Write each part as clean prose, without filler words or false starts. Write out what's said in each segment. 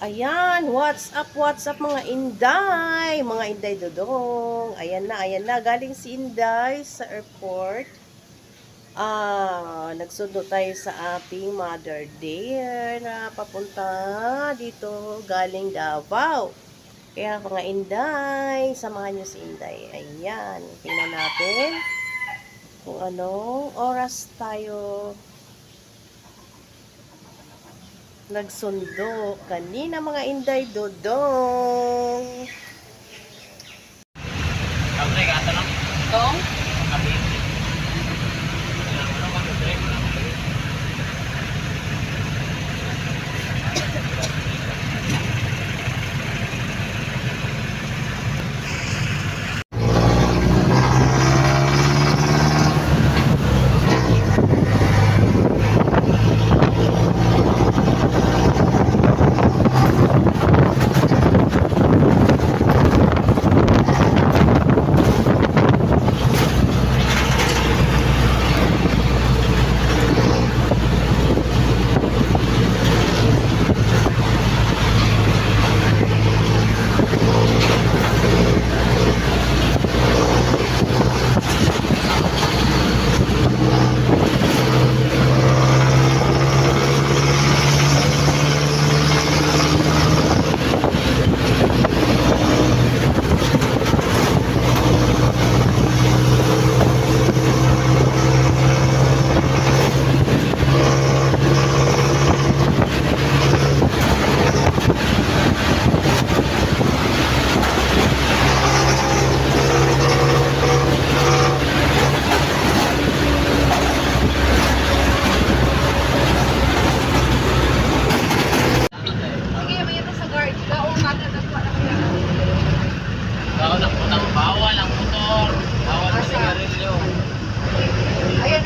Ayan, what's up mga Inday? Mga Inday Dodong. Ayan na. Galing si Inday sa airport. Nagsundo tayo sa ating Mother Dear na papunta dito galing Davao. Kaya mga Inday, samahan niyo si Inday. Ayan, tingnan natin kung anong oras tayo nagsundo kanina mga Inday Dodong. Dong? Bawal ang motor, bawal ang sigarilyo. Ayan.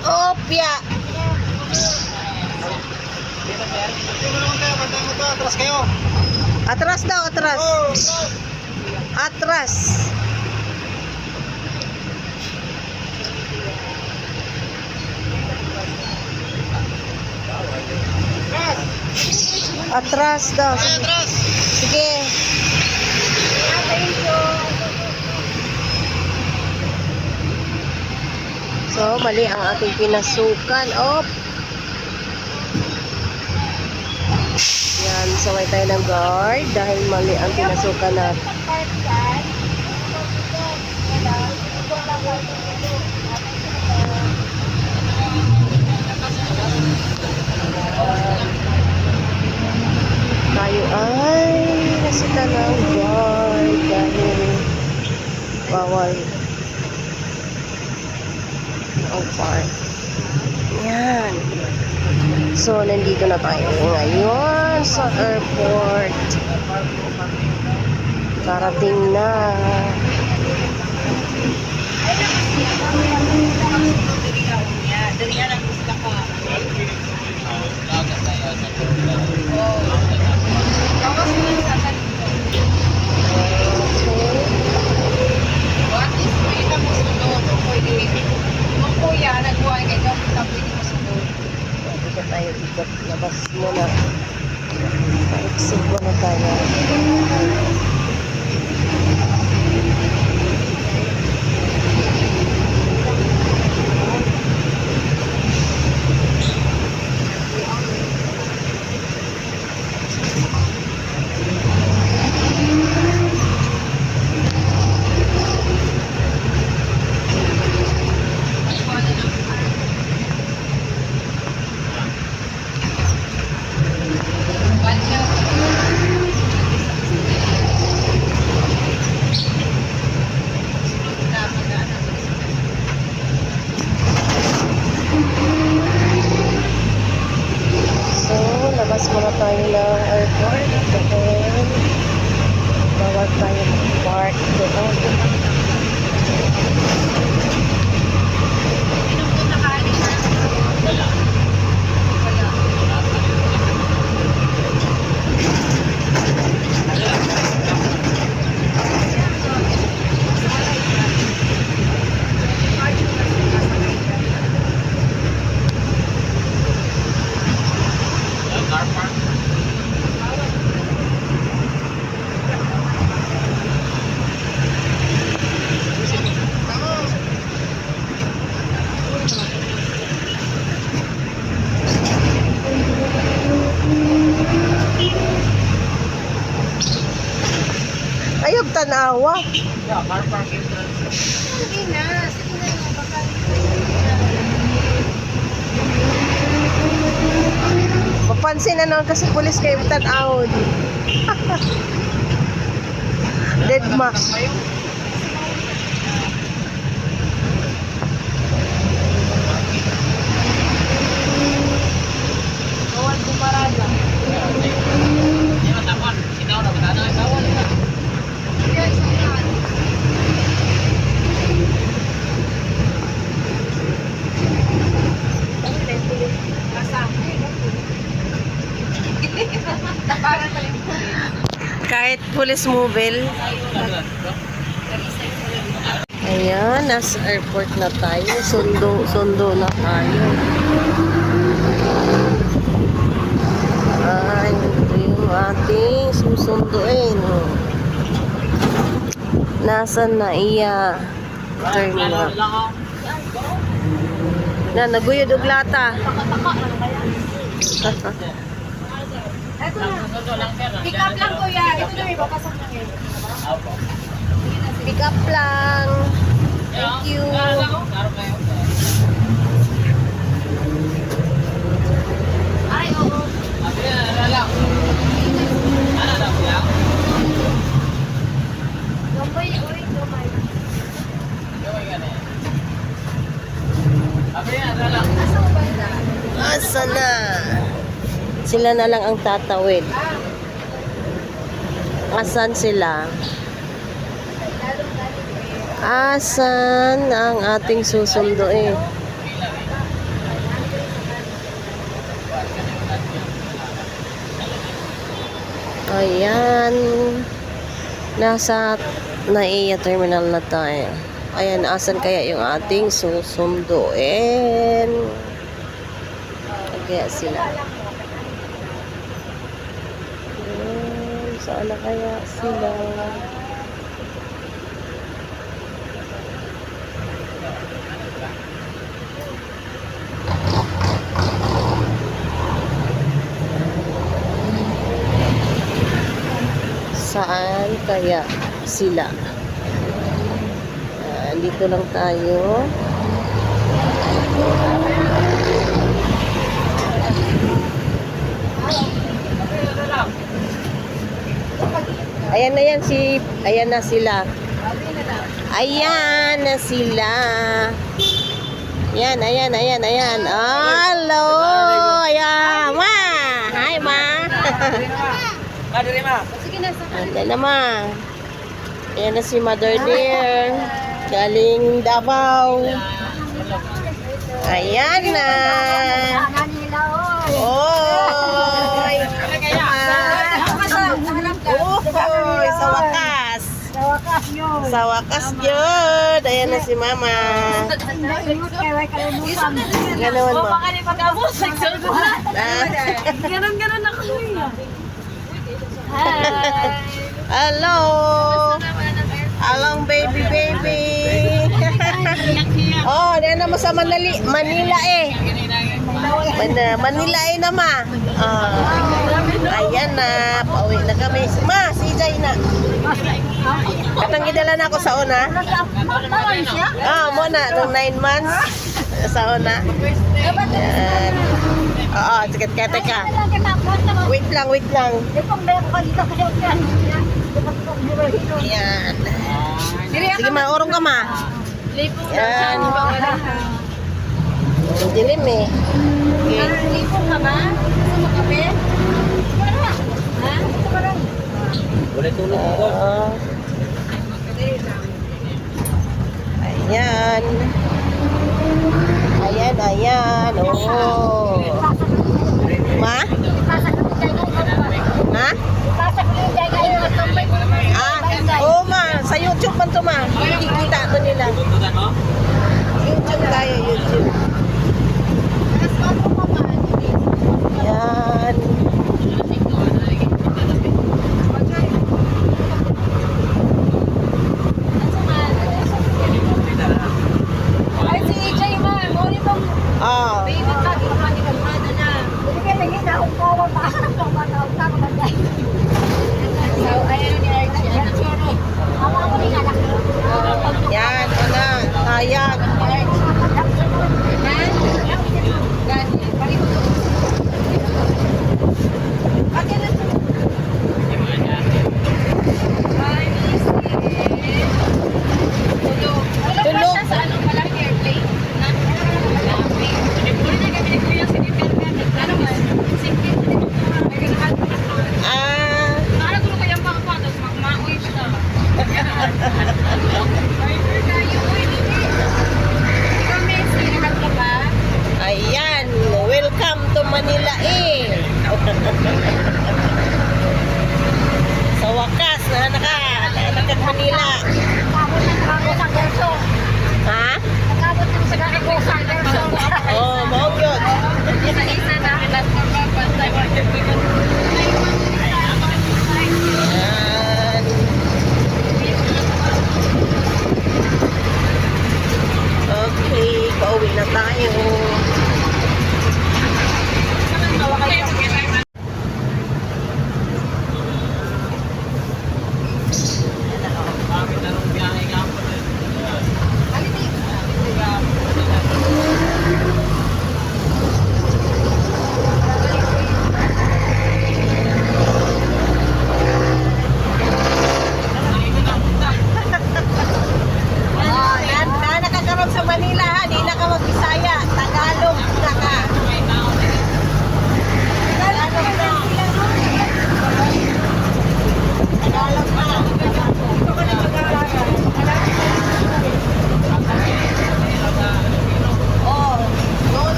Opya! Atras kayo. Atras daw, atras. Atras. Atras daw. Atras. Sige. So, mali ang ating pinasukan. Op. Yan, saway tayo ng guard dahil mali ang pinasukan natin. Tayo ay nasita ng guard dahil bawal ang park. Yan. So, nandito na tayo ngayon sa airport. Karating na. Dito tayo ikot. Labas muna. Pa-exit muna tayo. Labas muna tayo ng airport dahil bawal tayo mag-park doon. car park. Ayog tanawa. Yeah, car park entrance. Sige na. Sige na. Baka Mapansin na naman kasi pulis kayo tanawod. Dead ma. bawal bumarada. Hindi matakon. Sinaw na matano ay bawal na. Yan, saan? Taparan pa rin po. Kahit police mobile. Ayan, nasa airport na tayo. Sundo na tayo. Ay, ito yung ating susunduin. Nasaan na iya? Terminal. Na, naguyod og lata. Ito na. Pick up lang kuya. Ito na may papasok na ngayon. Pick up lang. Thank you. Ay, oo. Gambay, oy, gambay. Asa ko ba ito? Asa na? Sila na lang ang tatawid. Asan sila? Asan ang ating susunduin? Ayan. Nasa Naiya Terminal na tayo. Ayan, asan kaya yung ating susunduin? Kaya sila. Ayan, saan na kaya sila? Saan kaya sila? Dito lang tayo. Ayan na yan ayan na sila. Ayan na sila. Ayan. Hello. Ayan, ma. Hi, ma. Sige na, sa Ayan na, ma. Ayan na si Mother Dear. Galing Davao. Ayan na. nila, oy. Oy. Oy, sa wakas. Sa wakas yun. Sa wakas yun. Ayan na si Mama. Ingot kay way kalimutan. Ganoon mo. Baka ni pag-abos, nagsulbuhan. Ah. Ganon ako niya. Hi. Hello. Along baby. Oh, diyan naman sa Manila eh. Manila eh naman. Ayan na, pauwi na kami. Ma, si Jay na. Katang gidala na ako sa una. Mo na, nung 9 months. Sa una. Ayan. Oo, sige, teka. Wait lang. Ayan. Sige, maurong ka ma. Ayan. Dilim eh. Okay. Lipong ka ba? Gusto mo kape? Wala. Ha? Gusto mo rin? Boleh tulog ko. Ayan. Oh. Ma? Ha? Oo ma. Sa YouTube man to ma. Kikita to nila. Tuntutan mo? YouTube tayo, YouTube. Ayan.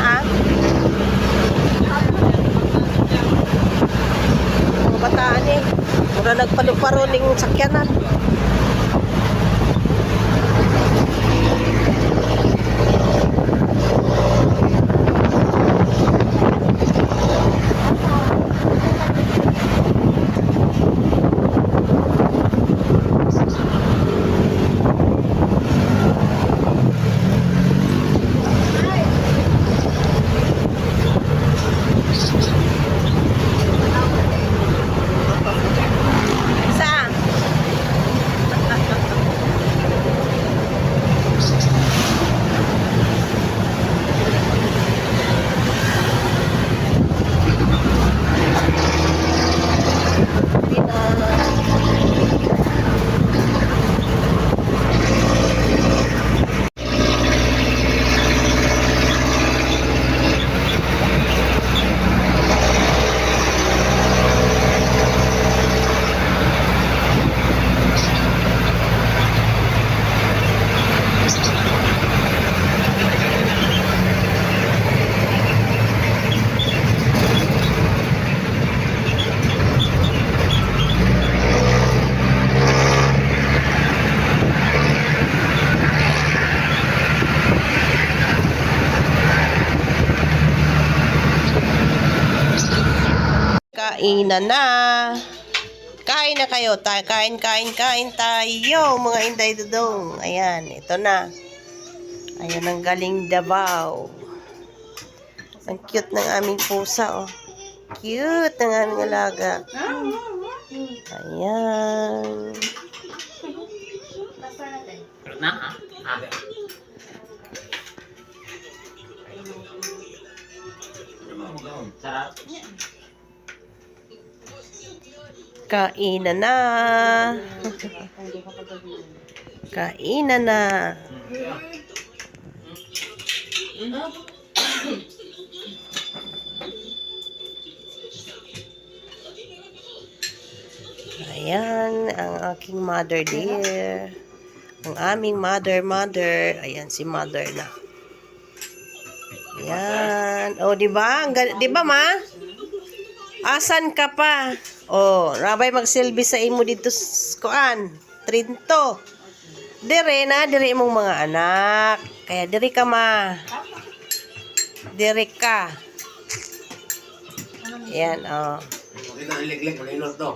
Ha? Mga bataan eh. Mura nagpalo-paro ning sakyanan. Saan? Kainan na. Kain na kayo. Kain tayo, mga Inday Dudong. Ayan, ito na. Ayan ang galing Davao. Ang cute ng aming pusa, oh. Cute ng aming alaga. Ayan. Na, ha? Ah. Sarap. Kainan na. Kainan na. Ayan, ang aking mother dear. Ang aming mother. Ayan, si mother na. Ayan. O, diba? Diba, ma? Asan ka pa? O, rabay magsilbi sa imo dito kuan. Trinto. Dire na, dire mong mga anak. Kaya dire ka, ma. Dire ka. Ayan, o. Kita ilik-lik, malinot to.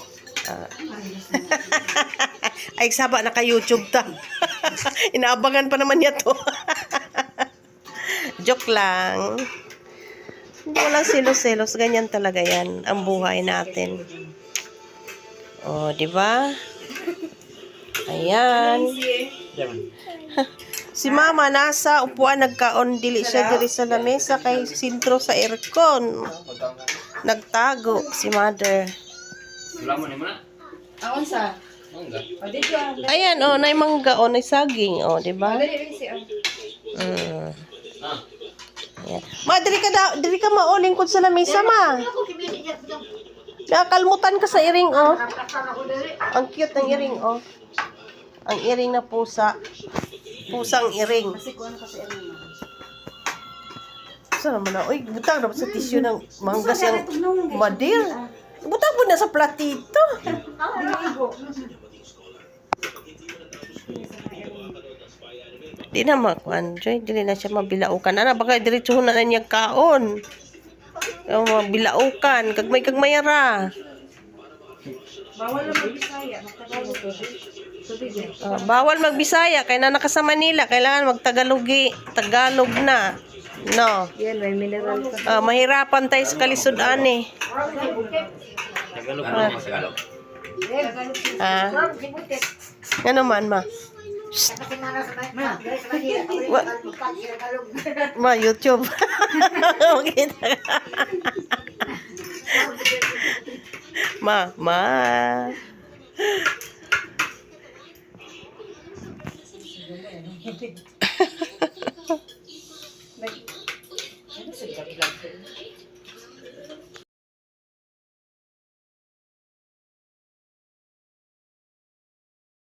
Ay, saba, naka-YouTube ta. Inaabangan pa naman niya to. Joke lang. Hindi walang selos-selos. Ganyan talaga yan. Ang buhay natin. O, di ba? Ayan. Si mama nasa upuan nagkaon. Dili siya diri sa lamesa kay sintro sa aircon. Nagtago si mother. Wala mo ni mo na. Aon sa? Mangga. O, dito ang... Ayan, o, nay mangga, o, nay saging, o, di ba? Dali rin siya. Ah. Ayan. Ma, diri ka mauling kod sa lamesa, ma. Nakalmutan ka sa iring, oh. Ang cute ng iring, oh. Ang iring na pusa. Pusang iring. Saan naman na? Uy, butang na sa tissue ng mangga siyang madir. Butang po na sa platito. Di na makuan, Joy. Dili na siya mabilaukan. Ana, baka diretsuhon na niya kaon. Mabilaukan. Kagmayara. Bawal na mag-Bisaya. Magtagalog to. Bawal magbisaya. Kaya na naka sa Manila. Kailangan magtagalogi. Tagalog na. No. Yan, may mineral ka. Mahirapan tayo sa kalisudan eh. Tagalog na mo Tagalog. Ano man, ma? Ma, YouTube. Makita ka. Ma.